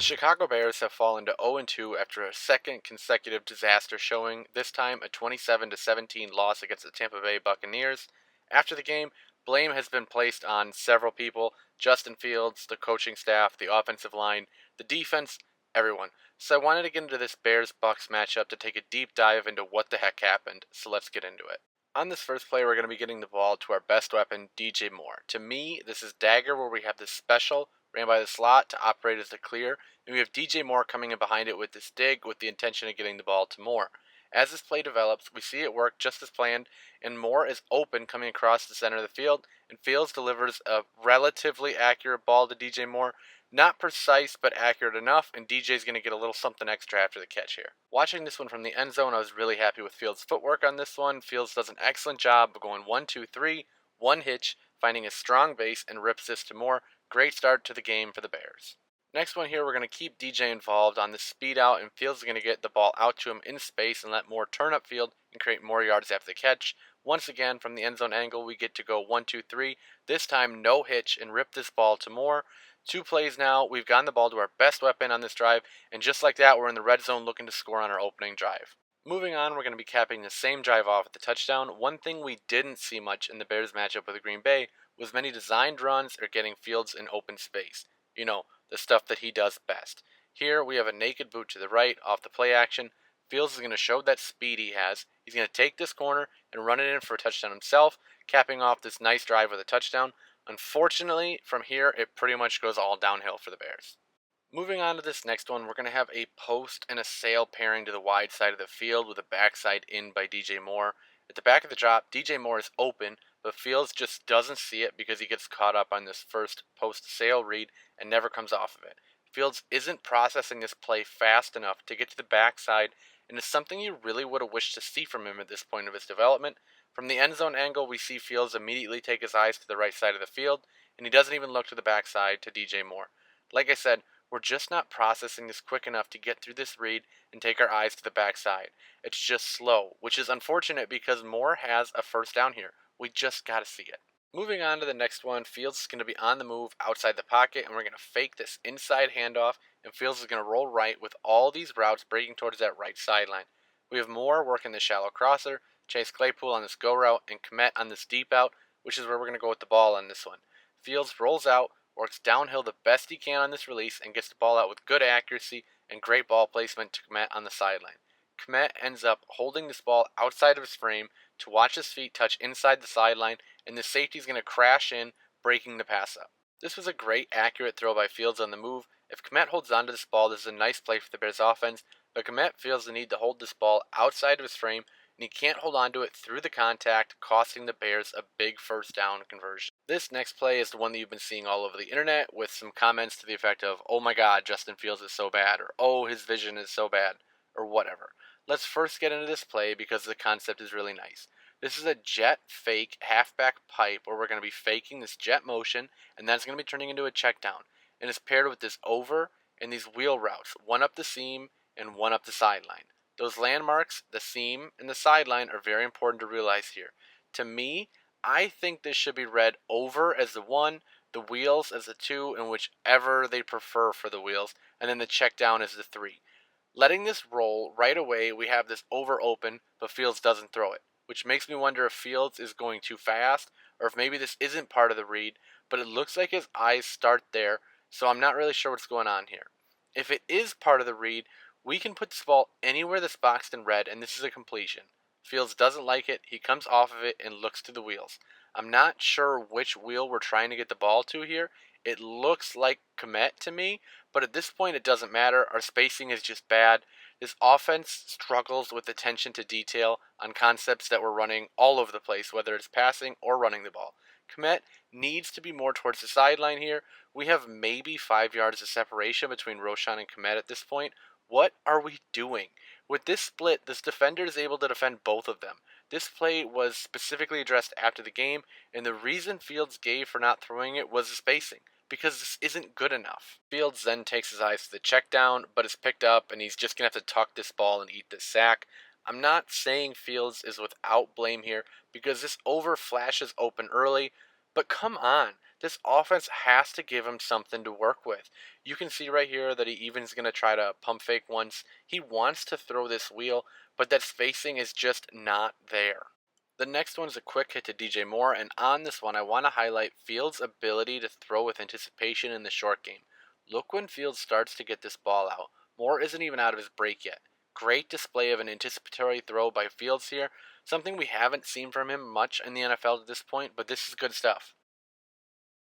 The Chicago Bears have fallen to 0-2 after a second consecutive disaster showing, this time a 27-17 loss against the Tampa Bay Buccaneers. After the game, blame has been placed on several people: Justin Fields, the coaching staff, the offensive line, the defense, everyone. So I wanted to get into this Bears-Bucks matchup to take a deep dive into what the heck happened, so let's get into it. On this first play, we're going to be getting the ball to our best weapon, DJ Moore. To me, this is dagger where we have this special, ran by the slot to operate as the clear, and we have DJ Moore coming in behind it with this dig with the intention of getting the ball to Moore. As this play develops, we see it work just as planned, and Moore is open coming across the center of the field, and Fields delivers a relatively accurate ball to DJ Moore. Not precise, but accurate enough, and DJ's going to get a little something extra after the catch here. Watching this one from the end zone, I was really happy with Fields' footwork on this one. Fields does an excellent job of going 1-2-3, one hitch, finding a strong base, and rips this to Moore. Great start to the game for the Bears. Next one here, we're going to keep DJ involved on the speed out, and Fields is going to get the ball out to him in space and let Moore turn upfield and create more yards after the catch. Once again, from the end zone angle, we get to go 1-2-3, this time no hitch, and rip this ball to Moore. 2 plays now, we've gotten the ball to our best weapon on this drive, and just like that, we're in the red zone looking to score on our opening drive. Moving on, we're going to be capping the same drive off at the touchdown. One thing we didn't see much in the Bears matchup with the Green Bay was many designed runs or getting Fields in open space. You know, the stuff that he does best. Here, we have a naked boot to the right off the play action. Fields is going to show that speed he has. He's going to take this corner and run it in for a touchdown himself, capping off this nice drive with a touchdown. Unfortunately, from here, it pretty much goes all downhill for the Bears. Moving on to this next one, we're going to have a post and a sail pairing to the wide side of the field with a backside in by DJ Moore. At the back of the drop, DJ Moore is open, but Fields just doesn't see it because he gets caught up on this first post-sail read and never comes off of it. Fields isn't processing this play fast enough to get to the backside, and it's something you really would have wished to see from him at this point of his development. From the end zone angle, we see Fields immediately take his eyes to the right side of the field, and he doesn't even look to the backside to DJ Moore. Like I said, we're just not processing this quick enough to get through this read and take our eyes to the backside. It's just slow, which is unfortunate because Moore has a first down here. We just got to see it. Moving on to the next one, Fields is going to be on the move outside the pocket, and we're going to fake this inside handoff, and Fields is going to roll right with all these routes breaking towards that right sideline. We have Moore working the shallow crosser, Chase Claypool on this go route, and Kmet on this deep out, which is where we're going to go with the ball on this one. Fields rolls out, works downhill the best he can on this release, and gets the ball out with good accuracy and great ball placement to Kmet on the sideline. Kmet ends up holding this ball outside of his frame to watch his feet touch inside the sideline, and the safety is going to crash in, breaking the pass up. This was a great, accurate throw by Fields on the move. If Kmet holds onto this ball, this is a nice play for the Bears offense, but Kmet feels the need to hold this ball outside of his frame, and he can't hold onto it through the contact, costing the Bears a big first down conversion. This next play is the one that you've been seeing all over the internet, with some comments to the effect of, "Oh my god, Justin Fields is so bad," or "Oh, his vision is so bad," or whatever. Let's first get into this play because the concept is really nice. This is a jet fake halfback pipe where we're going to be faking this jet motion, and that's going to be turning into a check down. And it's paired with this over and these wheel routes, one up the seam and one up the sideline. Those landmarks, the seam and the sideline, are very important to realize here. To me, I think this should be read over as the 1, the wheels as the 2, and whichever they prefer for the wheels, and then the check down as the 3. Letting this roll right away, we have this over open, but Fields doesn't throw it, which makes me wonder if Fields is going too fast, or if maybe this isn't part of the read, but it looks like his eyes start there, so I'm not really sure what's going on here. If it is part of the read, we can put this ball anywhere that's boxed in red, and this is a completion. Fields doesn't like it, he comes off of it and looks to the wheels. I'm not sure which wheel we're trying to get the ball to here. It looks like Kmet to me, but at this point it doesn't matter. Our spacing is just bad. This offense struggles with attention to detail on concepts that we're running all over the place, whether it's passing or running the ball. Kmet needs to be more towards the sideline here. We have maybe 5 yards of separation between Roschon and Kmet at this point. What are we doing? With this split, this defender is able to defend both of them. This play was specifically addressed after the game, and the reason Fields gave for not throwing it was the spacing, because this isn't good enough. Fields then takes his eyes to the check down, but is picked up, and he's just going to have to tuck this ball and eat this sack. I'm not saying Fields is without blame here, because this over flashes open early, but come on. This offense has to give him something to work with. You can see right here that he even is going to try to pump fake once. He wants to throw this wheel, but that spacing is just not there. The next one is a quick hit to DJ Moore, and on this one I want to highlight Fields' ability to throw with anticipation in the short game. Look when Fields starts to get this ball out. Moore isn't even out of his break yet. Great display of an anticipatory throw by Fields here, something we haven't seen from him much in the NFL at this point, but this is good stuff.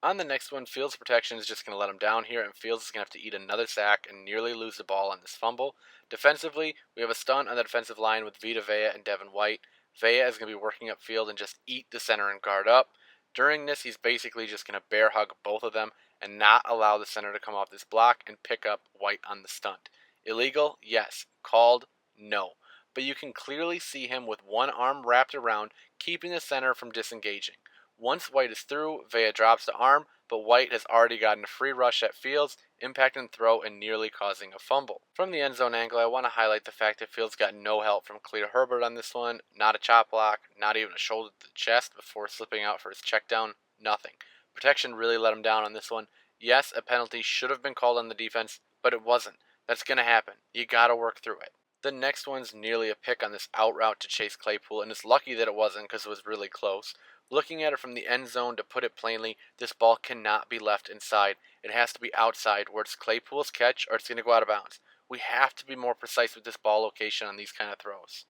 On the next one, Fields' protection is just going to let him down here, and Fields is going to have to eat another sack and nearly lose the ball on this fumble. Defensively, we have a stunt on the defensive line with Vita Vea and Devin White. Vea is going to be working upfield and just eat the center and guard up. During this, he's basically just going to bear hug both of them and not allow the center to come off this block and pick up White on the stunt. Illegal? Yes. Called? No. But you can clearly see him with one arm wrapped around, keeping the center from disengaging. Once White is through, Vea drops the arm, but White has already gotten a free rush at Fields, impacting the throw and nearly causing a fumble. From the end zone angle, I want to highlight the fact that Fields got no help from Khalil Herbert on this one, not a chop block, not even a shoulder to the chest before slipping out for his check down, nothing. Protection really let him down on this one. Yes, a penalty should have been called on the defense, but it wasn't. That's going to happen. You got to work through it. The next one's nearly a pick on this out route to Chase Claypool, and it's lucky that it wasn't because it was really close. Looking at it from the end zone, to put it plainly, this ball cannot be left inside. It has to be outside, where it's Claypool's catch or it's going to go out of bounds. We have to be more precise with this ball location on these kind of throws.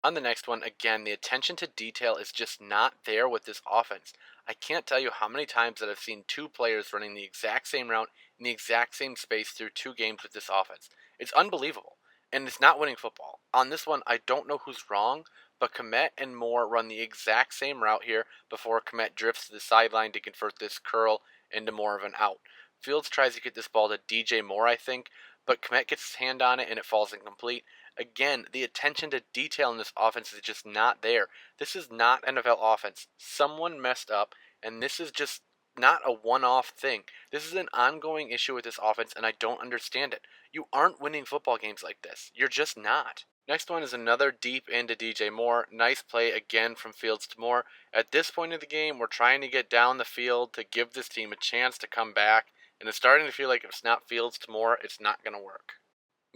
On the next one, again, the attention to detail is just not there with this offense. I can't tell you how many times that I've seen two players running the exact same route in the exact same space through two games with this offense. It's unbelievable, and it's not winning football. On this one, I don't know who's wrong, but Kmet and Moore run the exact same route here before Kmet drifts to the sideline to convert this curl into more of an out. Fields tries to get this ball to DJ Moore, I think, but Kmet gets his hand on it and it falls incomplete. Again, the attention to detail in this offense is just not there. This is not NFL offense. Someone messed up, and this is just not a one-off thing. This is an ongoing issue with this offense, and I don't understand it. You aren't winning football games like this. You're just not. Next one is another deep into DJ Moore. Nice play again from Fields to Moore. At this point of the game, we're trying to get down the field to give this team a chance to come back, and it's starting to feel like if it's not Fields to Moore, it's not going to work.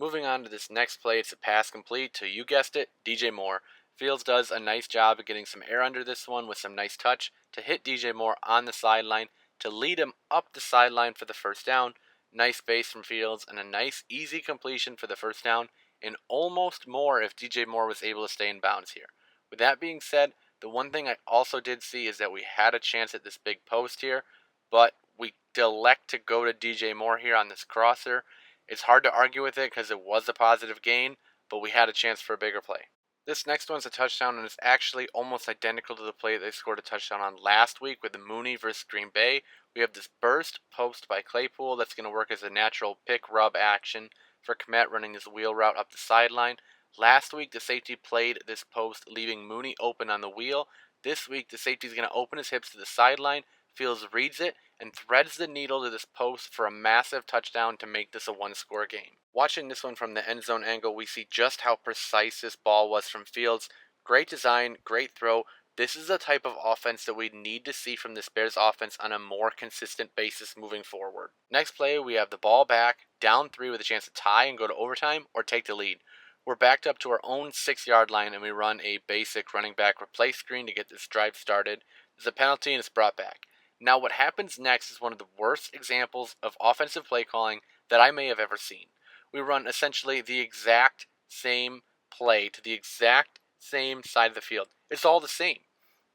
Moving on to this next play, it's a pass complete to, you guessed it, DJ Moore. Fields does a nice job of getting some air under this one with some nice touch to hit DJ Moore on the sideline to lead him up the sideline for the first down. Nice base from Fields and a nice easy completion for the first down, and almost more if DJ Moore was able to stay in bounds here. With that being said, the one thing I also did see is that we had a chance at this big post here, but we elect to go to DJ Moore here on this crosser. It's hard to argue with it because it was a positive gain, but we had a chance for a bigger play. This next one's a touchdown, and it's actually almost identical to the play they scored a touchdown on last week with the Mooney versus Green Bay. We have this burst post by Claypool that's going to work as a natural pick-rub action for Kmet running this wheel route up the sideline. Last week, the safety played this post, leaving Mooney open on the wheel. This week, the safety is going to open his hips to the sideline. Fields reads it and threads the needle to this post for a massive touchdown to make this a one-score game. Watching this one from the end zone angle, we see just how precise this ball was from Fields. Great design, great throw. This is the type of offense that we need to see from this Bears offense on a more consistent basis moving forward. Next play, we have the ball back, down 3 with a chance to tie and go to overtime or take the lead. We're backed up to our own 6-yard line and we run a basic running back replace screen to get this drive started. There's a penalty and it's brought back. Now what happens next is one of the worst examples of offensive play calling that I may have ever seen. We run essentially the exact same play to the exact same side of the field. It's all the same.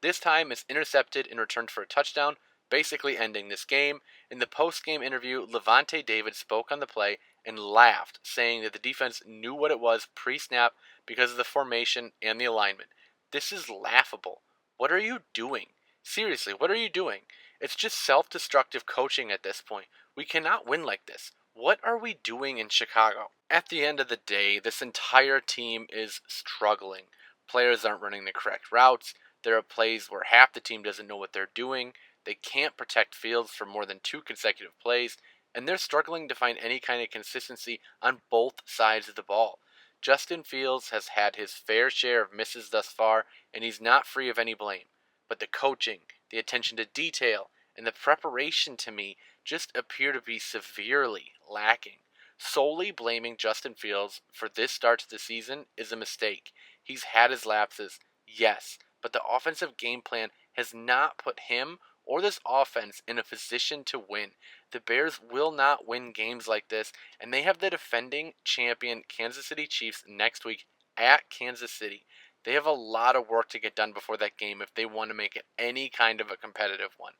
This time it's intercepted and returned for a touchdown, basically ending this game. In the post-game interview, Levante David spoke on the play and laughed, saying that the defense knew what it was pre-snap because of the formation and the alignment. This is laughable. What are you doing? Seriously, what are you doing? It's just self-destructive coaching at this point. We cannot win like this. What are we doing in Chicago? At the end of the day, this entire team is struggling. Players aren't running the correct routes. There are plays where half the team doesn't know what they're doing. They can't protect Fields for more than 2 consecutive plays, and they're struggling to find any kind of consistency on both sides of the ball. Justin Fields has had his fair share of misses thus far, and he's not free of any blame. But the coaching, the attention to detail, and the preparation to me just appear to be severely lacking. Solely blaming Justin Fields for this start to the season is a mistake. He's had his lapses, yes, but the offensive game plan has not put him or this offense in a position to win. The Bears will not win games like this, and they have the defending champion Kansas City Chiefs next week at Kansas City. They have a lot of work to get done before that game if they want to make it any kind of a competitive one.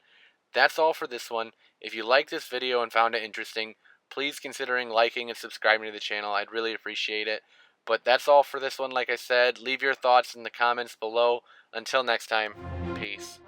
That's all for this one. If you liked this video and found it interesting, please consider liking and subscribing to the channel. I'd really appreciate it. But that's all for this one. Like I said, leave your thoughts in the comments below. Until next time, peace.